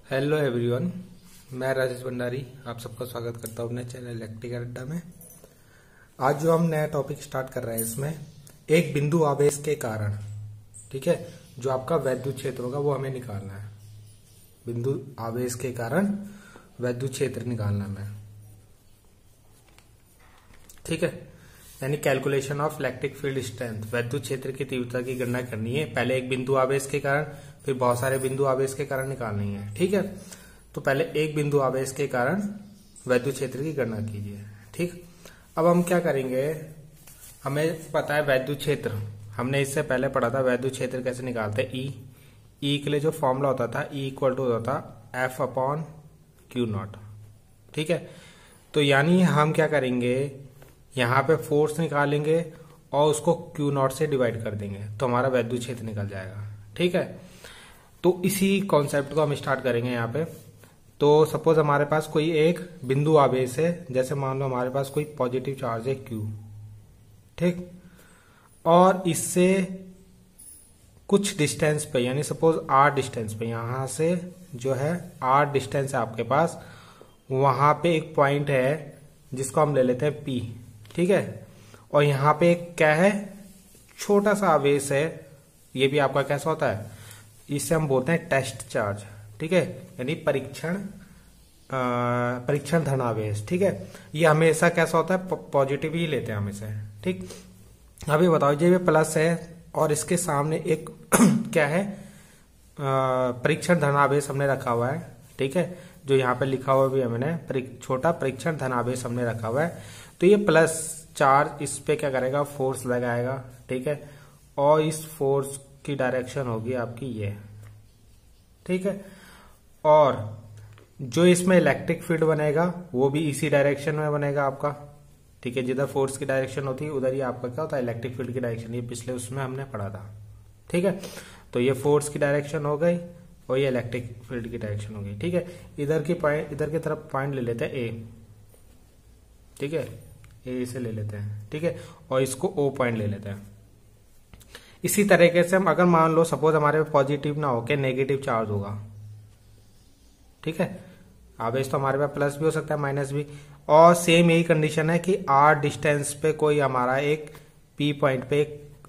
Hello everyone, मैं राजेश भंडारी आप सबका स्वागत करता हूँ अपने चैनल इलेक्ट्रिकल अड्डा में। आज जो हम नया टॉपिक स्टार्ट कर रहे हैं इसमें एक बिंदु आवेश के कारण, ठीक है, जो आपका वैद्युत क्षेत्र होगा वो हमें निकालना है। बिंदु आवेश के कारण वैद्युत क्षेत्र निकालना है, ठीक है, यानी calculation of electric field strength, वैद्युत क्षेत्र की तीव्रता की गणना करनी है। पहले एक बिंदु आवेश के कारण, फिर बहुत सारे बिंदु आवेश के कारण निकालनी है, ठीक है। तो पहले एक बिंदु आवेश के कारण वैद्युत क्षेत्र की गणना कीजिए, ठीक। अब हम क्या करेंगे, हमें पता है वैद्युत क्षेत्र, हमने इससे पहले पढ़ा था वैद्युत क्षेत्र कैसे निकालते हैं। ई के लिए जो फॉर्मूला होता था ई इक्वल टू होता था एफ अपॉन क्यू नॉट, ठीक है। तो यानी हम क्या करेंगे, यहाँ पे फोर्स निकालेंगे और उसको क्यू नॉट से डिवाइड कर देंगे तो हमारा वैद्युत क्षेत्र निकल जाएगा, ठीक है। तो इसी कॉन्सेप्ट को हम स्टार्ट करेंगे यहाँ पे। तो सपोज हमारे पास कोई एक बिंदु आवेश है, जैसे मान लो हमारे पास कोई पॉजिटिव चार्ज है क्यू, ठीक, और इससे कुछ डिस्टेंस पे, यानी सपोज आर डिस्टेंस पे, यहां से जो है आर डिस्टेंस है आपके पास, वहां पे एक पॉइंट है जिसको हम ले लेते हैं पी, ठीक है। और यहाँ पे एक क्या है, छोटा सा आवेश है, ये भी आपका कैसा होता है, इसे हम बोलते हैं टेस्ट चार्ज, ठीक है, यानी परीक्षण धनावेश, ठीक है। ये हमेशा कैसा होता है, पॉजिटिव ही लेते हैं हम इसे, ठीक। अभी बताओ, ये प्लस है और इसके सामने एक क्या है, परीक्षण धनावेश हमने रखा हुआ है, ठीक है, जो यहाँ पे लिखा हुआ भी है मैंने, छोटा परीक्षण धनावेश हमने रखा हुआ है। तो ये प्लस चार्ज इस पे क्या करेगा, फोर्स लगाएगा, ठीक है, और इस फोर्स की डायरेक्शन होगी आपकी ये, ठीक है। और जो इसमें इलेक्ट्रिक फील्ड बनेगा वो भी इसी डायरेक्शन में बनेगा आपका, ठीक है। जिधर फोर्स की डायरेक्शन होती है उधर ही आपका क्या होता है, इलेक्ट्रिक फील्ड की डायरेक्शन, ये पिछले उसमें हमने पढ़ा था, ठीक है। तो ये फोर्स की डायरेक्शन हो गई और ये इलेक्ट्रिक फील्ड की डायरेक्शन हो गई, ठीक है। इधर की तरफ पॉइंट ले लेते हैं ए, ठीक है, ए से ले लेते हैं, ठीक है, और इसको ओ पॉइंट ले लेते हैं। इसी तरीके से हम अगर मान लो सपोज हमारे पे पॉजिटिव ना होके नेगेटिव चार्ज होगा, ठीक है, आवेश तो हमारे पास प्लस भी हो सकता है माइनस भी, और सेम यही कंडीशन है कि आर डिस्टेंस पे कोई हमारा एक पी पॉइंट पे एक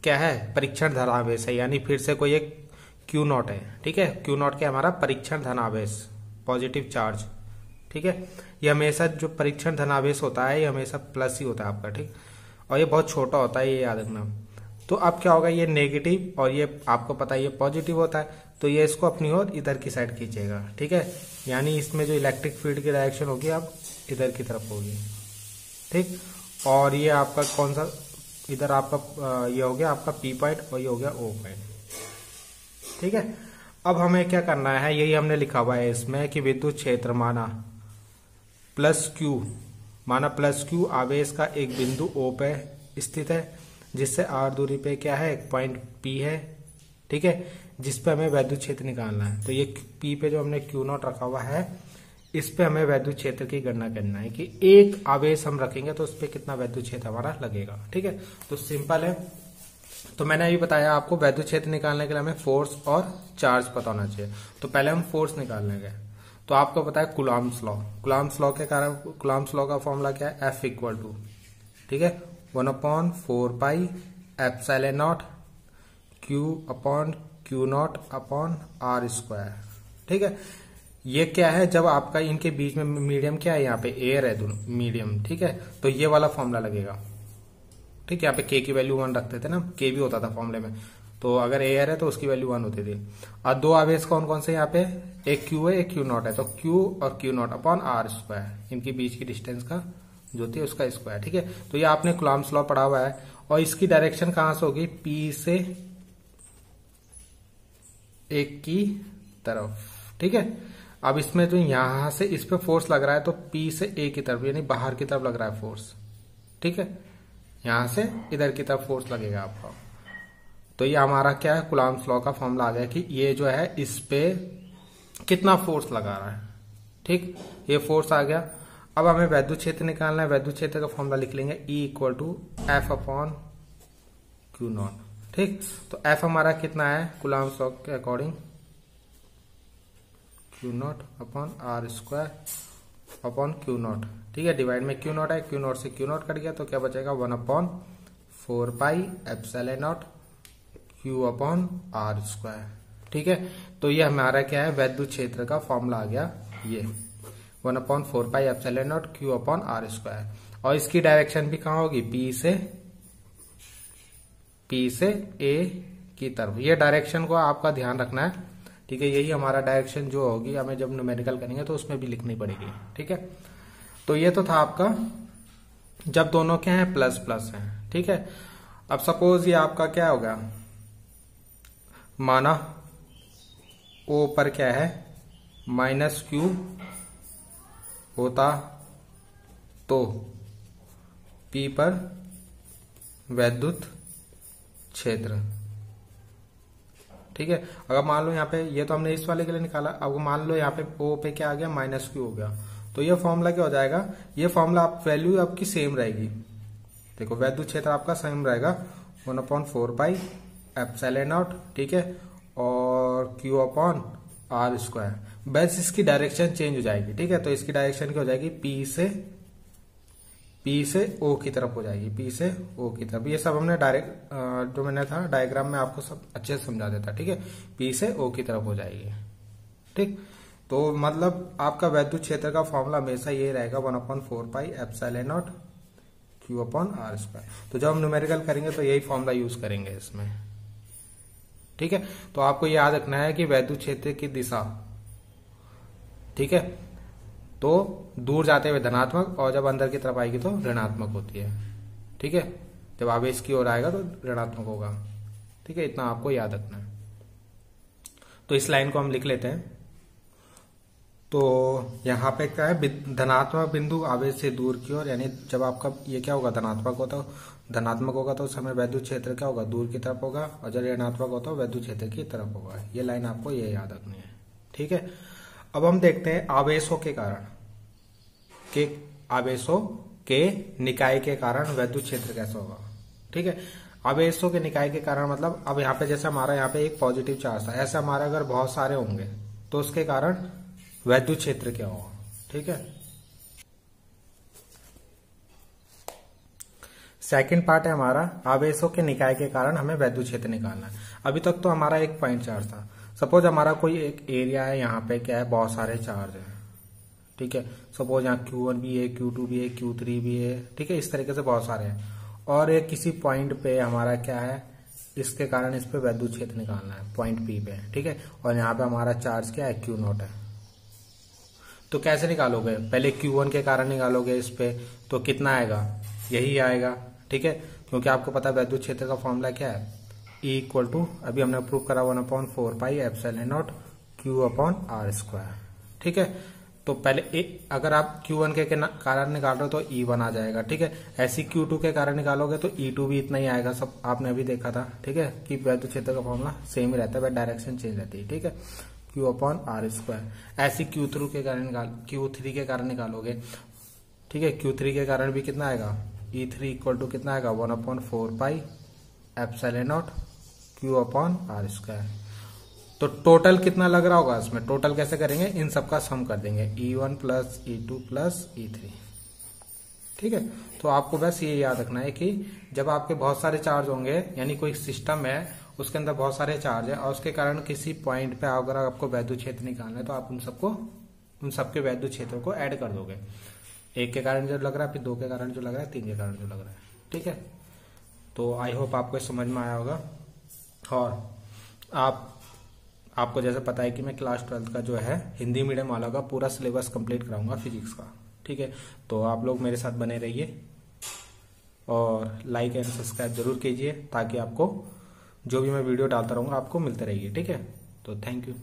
क्या है, परीक्षण धनावेश है, यानी फिर से कोई एक क्यू नॉट है, ठीक है। क्यू नॉट क्या हमारा परीक्षण धनावेश, पॉजिटिव चार्ज, ठीक है। ये हमेशा जो परीक्षण धनावेश होता है ये हमेशा प्लस ही होता है आपका, ठीक, और ये बहुत छोटा होता है, ये याद रखना। तो अब क्या होगा, ये नेगेटिव और ये आपको पता है ये पॉजिटिव होता है, तो ये इसको अपनी ओर इधर की साइड खींचेगा, ठीक है। यानी इसमें जो इलेक्ट्रिक फील्ड की डायरेक्शन होगी अब इधर की तरफ होगी, ठीक। और ये आपका कौन सा, इधर आपका ये हो गया आपका पी पॉइंट और ये हो गया ओ पॉइंट, ठीक है। अब हमें क्या करना है, यही हमने लिखा हुआ है इसमें कि विद्युत क्षेत्र माना प्लस क्यू आवेश का एक बिंदु ओ पे स्थित है, जिससे आर दूरी पे क्या है, एक पॉइंट पी है, ठीक है, जिसपे हमें वैद्युत क्षेत्र निकालना है। तो ये पी पे जो हमने क्यू नॉट रखा हुआ है, इस पे हमें वैद्युत क्षेत्र की गणना करना है कि एक आवेश हम रखेंगे तो उस पर कितना वैद्युत क्षेत्र हमारा लगेगा, ठीक है। तो सिंपल है। तो मैंने अभी बताया आपको वैद्युत क्षेत्र निकालने के लिए हमें फोर्स और चार्ज पता होना चाहिए। तो पहले हम फोर्स निकालने गए, तो आपको पता है कुलाम्स लॉ के कारण, कुलाम्स लॉ का फॉर्मूला क्या है, एफ इक्वल टू, ठीक है, 1/4 pi epsilon naught q upon q naught upon r square, ठीक है। ये क्या है, जब आपका इनके बीच में मीडियम क्या है, यहाँ पे एयर है दोनों मीडियम, ठीक है, तो ये वाला फॉर्मूला लगेगा, ठीक है। यहाँ पे के की वैल्यू 1 रखते थे ना, के भी होता था फॉर्मूले में, तो अगर एयर है तो उसकी वैल्यू 1 होती थी। और दो आवेश कौन कौन से यहाँ पे, एक क्यू है एक क्यू नॉट है, तो क्यू और q naught upon r square, इनके बीच की डिस्टेंस का जो होती है उसका स्क्वायर, ठीक है। तो ये आपने कुलाम्स लॉ पढ़ा हुआ है, और इसकी डायरेक्शन कहां से होगी, पी से एक की तरफ, ठीक है। अब इसमें जो यहां से इस पे फोर्स लग रहा है तो पी से ए की तरफ, यानी बाहर की तरफ लग रहा है फोर्स, ठीक है, यहां से इधर की तरफ फोर्स लगेगा आपका। तो ये हमारा क्या है, कुलाम्स लॉ का फॉर्मूला आ गया कि ये जो है इस पे कितना फोर्स लगा रहा है, ठीक, ये फोर्स आ गया। अब हमें वैद्युत क्षेत्र निकालना है, वैद्युत क्षेत्र का फॉर्मूला लिख लेंगे E equal to F upon q naught, ठीक। तो एफ हमारा कितना है कुलाम्स लॉ के according q naught upon r square upon q naught. ठीक है, डिवाइड में क्यू नॉट है, क्यू नॉट से क्यू नॉट कट गया तो क्या बचेगा 1/4 epsilon naught q upon r square. ठीक है, तो ये हमारा क्या है वैद्युत क्षेत्र का फॉर्मूला आ गया, ये 1/4 epsilon naught q upon r square. और इसकी डायरेक्शन भी कहाँ होगी, पी से ए की तरफ। ये डायरेक्शन को आपका ध्यान रखना है। ठीक है, यही हमारा डायरेक्शन जो होगी हमें जब न्यूमेरिकल करेंगे तो उसमें भी लिखनी पड़ेगी। ठीक है, तो ये तो था आपका जब दोनों क्या है प्लस प्लस है। ठीक है, अब सपोज ये आपका क्या हो गया, माना ओ पर क्या है -q होता तो P पर वैद्युत क्षेत्र। ठीक है, अगर मान लो यहाँ पे ये तो हमने इस वाले के लिए निकाला, अब मान लो यहाँ पे O पे क्या आ गया -q हो गया, तो ये फॉर्मूला क्या हो जाएगा, ये फॉर्मूला आप वैल्यू आपकी सेम रहेगी। देखो वैद्युत क्षेत्र आपका सेम रहेगा 1/4 एप्सिलॉन नॉट। ठीक है, और q अपॉन आर स्क्वायर, बस इसकी डायरेक्शन चेंज हो जाएगी। ठीक है, तो इसकी डायरेक्शन क्या हो जाएगी, P से O की तरफ हो जाएगी, P से O की तरफ। ये सब हमने डायरेक्ट जो मैंने था डायग्राम में आपको सब अच्छे से समझा देता। ठीक है, P से O की तरफ हो जाएगी। ठीक, तो मतलब आपका वैद्युत क्षेत्र का फॉर्मूला हमेशा ये रहेगा 1/4 epsilon naught q upon r square. तो जब हम न्यूमेरिकल करेंगे तो यही फॉर्मूला यूज करेंगे इसमें। ठीक है, तो आपको याद रखना है कि वैद्युत क्षेत्र की दिशा, ठीक है, तो दूर जाते हुए धनात्मक और जब अंदर की तरफ आएगी तो ऋणात्मक होती है। ठीक है, जब आवेश की ओर आएगा तो ऋणात्मक होगा। ठीक है, इतना आपको याद रखना है। तो इस लाइन को हम लिख लेते हैं। तो यहाँ पे क्या है, धनात्मक बिंदु आवेश से दूर की ओर, यानी जब आपका ये क्या होगा धनात्मक होगा तो उस समय वैद्युत क्षेत्र क्या होगा दूर की तरफ होगा, और जब ऋणात्मक होता है वैद्युत क्षेत्र की तरफ होगा। ये लाइन आपको ये याद रखनी है। ठीक है, अब हम देखते हैं आवेशों के निकाय के कारण वैद्युत क्षेत्र कैसा होगा। ठीक है, आवेशों के निकाय के कारण मतलब अब यहाँ पे जैसे हमारा यहाँ पे एक पॉजिटिव चार्ज था, ऐसे हमारे अगर बहुत सारे होंगे तो उसके कारण वैद्युत क्षेत्र क्या होगा। ठीक है, सेकंड पार्ट है हमारा आवेशों के निकाय के कारण हमें वैद्युत क्षेत्र निकालना है। अभी तक तो हमारा एक पॉइंट चार्ज था। सपोज हमारा कोई एक एरिया है, यहाँ पे क्या है बहुत सारे चार्ज है। ठीक है, सपोज यहाँ Q1 भी है, Q2 भी है, Q3 भी है। ठीक है, इस तरीके से बहुत सारे हैं, और एक किसी पॉइंट पे हमारा क्या है, इसके कारण इस पे वैद्युत क्षेत्र निकालना है पॉइंट P पे। ठीक है, और यहाँ पे हमारा चार्ज क्या है Q0 है। तो कैसे निकालोगे, पहले Q1 के कारण निकालोगे इस पे, तो कितना आएगा, यही आएगा। ठीक है, क्योंकि आपको पता है वैद्युत क्षेत्र का फॉर्मूला क्या है, E इक्वल टू अभी हमने प्रूव करा 1/4 epsilon naught q upon r square. ठीक है, तो पहले अगर आप Q1 के कारण निकाल रहे हो तो E1 आ जाएगा। ठीक है, ऐसी Q2 के कारण निकालोगे तो E2 भी इतना ही आएगा। सब आपने अभी देखा था। ठीक है, कि वैद्युत क्षेत्र का फॉर्मूला सेम ही रहता है, बट डायरेक्शन चेंज रहती है। ठीक है, Q अपॉन आर स्क्वायर। ऐसी Q3 के कारण निकालोगे। ठीक है, Q3 के कारण भी कितना आएगा, E3 इक्वल टू कितना आएगा 1/4 epsilon naught q upon r square. तो टोटल कितना लग रहा होगा इसमें, टोटल कैसे करेंगे, इन सबका सम कर देंगे, E1 plus E2 plus E3। ठीक है, तो आपको बस ये याद रखना है कि जब आपके बहुत सारे चार्ज होंगे, यानी कोई सिस्टम है उसके अंदर बहुत सारे चार्ज है, और उसके कारण किसी पॉइंट पे अगर आपको वैद्युत क्षेत्र निकालना है तो आप उन सबके वैद्युत क्षेत्रों को ऐड कर दोगे। एक के कारण जो लग रहा है, फिर दो के कारण जो लग रहा है, तीन के कारण जो लग रहा है। ठीक है, तो आई होप आपको समझ में आया होगा। और आपको जैसे पता है कि मैं क्लास 12th का जो है हिंदी मीडियम वाला का पूरा सिलेबस कंप्लीट कराऊंगा फिजिक्स का। ठीक है, तो आप लोग मेरे साथ बने रहिए और लाइक एंड सब्सक्राइब जरूर कीजिए, ताकि आपको जो भी मैं वीडियो डालता रहूंगा आपको मिलते रहिए। ठीक है, तो थैंक यू।